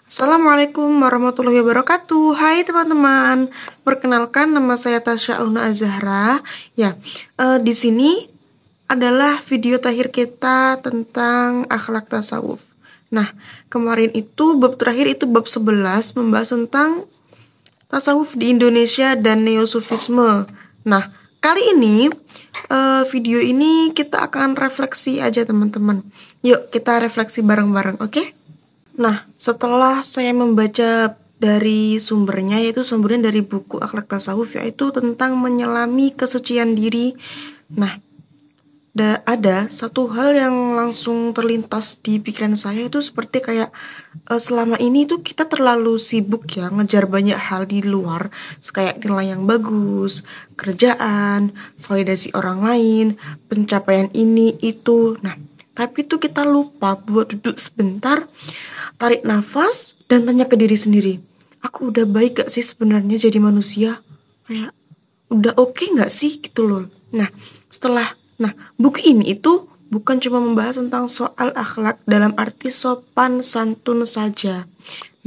Assalamualaikum warahmatullahi wabarakatuh. Hai teman-teman, perkenalkan nama saya Tasya Aluna Azahra. Di sini adalah video terakhir kita tentang akhlak tasawuf. Nah, kemarin itu bab terakhir itu bab 11 membahas tentang tasawuf di Indonesia dan neosufisme. Nah, kali ini video ini kita akan refleksi aja teman-teman. Yuk kita refleksi bareng-bareng, oke? Nah, setelah saya membaca dari sumbernya, yaitu sumbernya dari buku Akhlak Tasawuf, yaitu tentang menyelami kesucian diri. Nah, ada satu hal yang langsung terlintas di pikiran saya, itu seperti kayak selama ini tuh kita terlalu sibuk ya ngejar banyak hal di luar, kayak nilai yang bagus, kerjaan, validasi orang lain, pencapaian ini itu. Nah, tapi tuh kita lupa buat duduk sebentar, tarik nafas, dan tanya ke diri sendiri, aku udah baik gak sih sebenarnya jadi manusia? Kayak udah oke gak sih gitu loh. Nah, buku ini itu bukan cuma membahas tentang soal akhlak dalam arti sopan santun saja.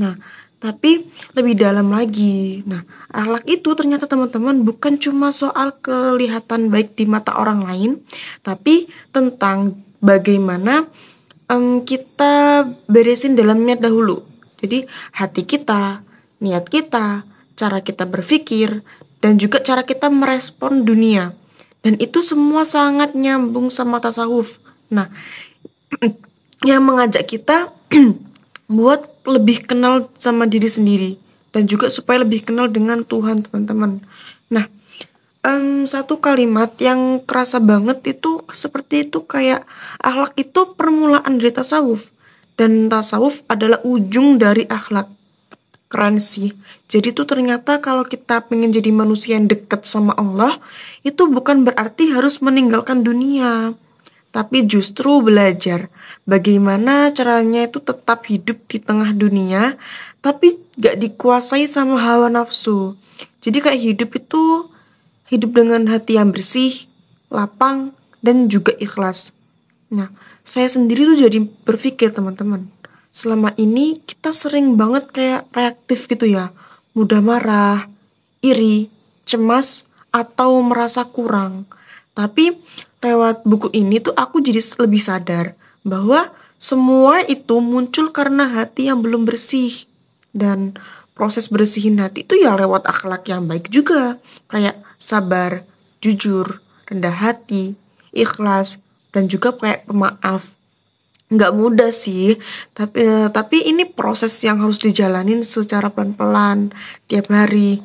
Nah, tapi lebih dalam lagi. Nah, akhlak itu ternyata teman-teman bukan cuma soal kelihatan baik di mata orang lain, tapi tentang bagaimana kita beresin dalam niat dahulu. Jadi hati kita, niat kita, cara kita berpikir, dan juga cara kita merespon dunia. Dan itu semua sangat nyambung sama tasawuf. Nah, yang mengajak kita buat lebih kenal sama diri sendiri, dan juga supaya lebih kenal dengan Tuhan, teman-teman. Nah, satu kalimat yang kerasa banget itu seperti itu, kayak akhlak itu permulaan dari tasawuf, dan tasawuf adalah ujung dari akhlak. Keren sih. Jadi tuh ternyata kalau kita pengen jadi manusia yang dekat sama Allah, itu bukan berarti harus meninggalkan dunia, tapi justru belajar bagaimana caranya itu tetap hidup di tengah dunia, tapi gak dikuasai sama hawa nafsu. Jadi kayak hidup dengan hati yang bersih, lapang, dan juga ikhlas. Nah, saya sendiri tuh jadi berpikir teman-teman, selama ini kita sering banget kayak reaktif gitu ya, mudah marah, iri, cemas, atau merasa kurang. Tapi lewat buku ini tuh aku jadi lebih sadar bahwa semua itu muncul karena hati yang belum bersih. Dan proses bersihin hati itu ya lewat akhlak yang baik juga, kayak sabar, jujur, rendah hati, ikhlas, dan juga kayak pemaaf. Nggak mudah sih, tapi ini proses yang harus dijalanin secara pelan-pelan, tiap hari,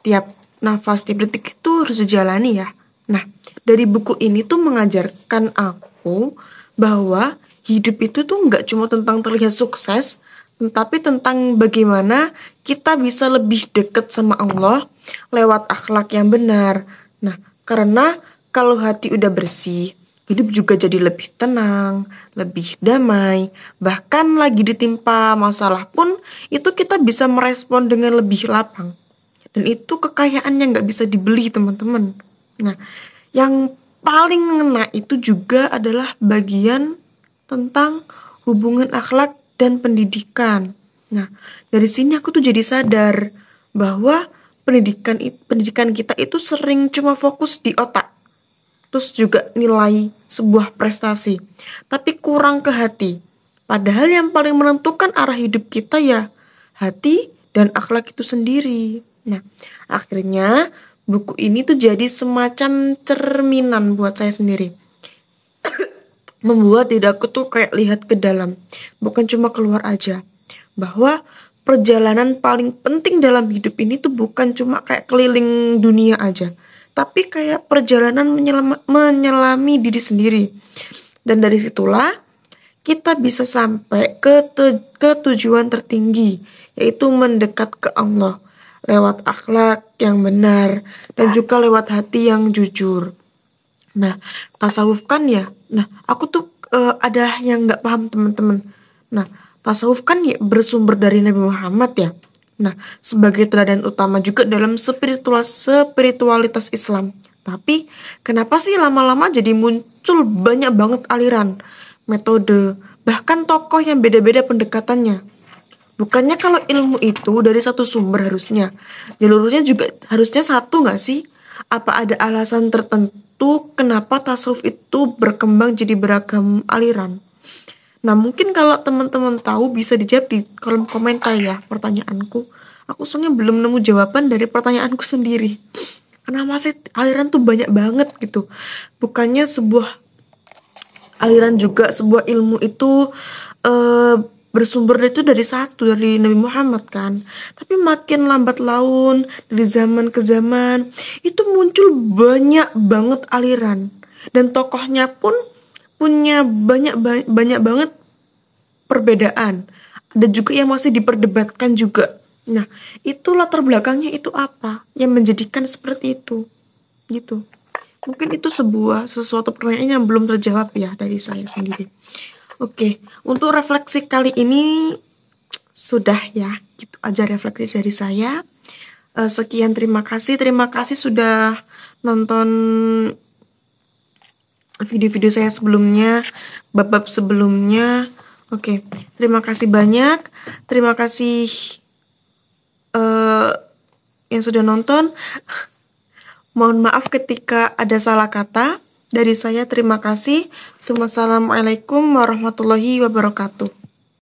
tiap nafas, tiap detik itu harus dijalani ya. Nah, dari buku ini tuh mengajarkan aku bahwa hidup itu tuh nggak cuma tentang terlihat sukses, tapi tentang bagaimana kita bisa lebih dekat sama Allah lewat akhlak yang benar. Nah, karena kalau hati udah bersih, hidup juga jadi lebih tenang, lebih damai. Bahkan lagi ditimpa masalah pun, itu kita bisa merespon dengan lebih lapang. Dan itu kekayaan yang gak bisa dibeli, teman-teman. Nah, yang paling ngena itu juga adalah bagian tentang hubungan akhlak dan pendidikan. Nah, dari sini aku tuh jadi sadar bahwa pendidikan kita itu sering cuma fokus di otak, terus juga nilai sebuah prestasi, tapi kurang ke hati. Padahal yang paling menentukan arah hidup kita ya hati dan akhlak itu sendiri. Nah, akhirnya buku ini tuh jadi semacam cerminan buat saya sendiri. Membuat dadaku tuh kayak lihat ke dalam, bukan cuma keluar aja. Bahwa perjalanan paling penting dalam hidup ini tuh bukan cuma kayak keliling dunia aja, tapi kayak perjalanan menyelami diri sendiri. Dan dari situlah kita bisa sampai ke tujuan tertinggi, yaitu mendekat ke Allah lewat akhlak yang benar dan juga lewat hati yang jujur. Nah, tasawuf kan ya. Nah, aku tuh ada yang nggak paham teman-teman. Nah, tasawuf kan ya bersumber dari Nabi Muhammad ya. Nah, sebagai teladan utama juga dalam spiritualitas Islam. Tapi kenapa sih lama-lama jadi muncul banyak banget aliran, metode, bahkan tokoh yang beda-beda pendekatannya? Bukannya kalau ilmu itu dari satu sumber harusnya, jalurnya juga harusnya satu nggak sih? Apa ada alasan tertentu kenapa tasawuf itu berkembang jadi beragam aliran? Nah, mungkin kalau teman-teman tahu bisa dijawab di kolom komentar ya pertanyaanku. Aku soalnya belum nemu jawaban dari pertanyaanku sendiri. Kenapa sih aliran tuh banyak banget gitu? Bukannya sebuah aliran juga, sebuah ilmu itu bersumber itu dari satu, dari Nabi Muhammad kan. Tapi makin lambat laun, dari zaman ke zaman, itu muncul banyak banget aliran. Dan tokohnya pun punya banyak banget perbedaan. Ada juga yang masih diperdebatkan juga. Nah, itu latar belakangnya itu apa yang menjadikan seperti itu, gitu. Mungkin itu sesuatu pertanyaan yang belum terjawab ya dari saya sendiri. Oke, untuk refleksi kali ini sudah ya, gitu aja refleksi dari saya. Sekian, terima kasih sudah nonton video-video saya sebelumnya, bab-bab sebelumnya. Oke, terima kasih banyak, terima kasih yang sudah nonton. Mohon maaf ketika ada salah kata. Dari saya terima kasih. Wassalamualaikum warahmatullahi wabarakatuh.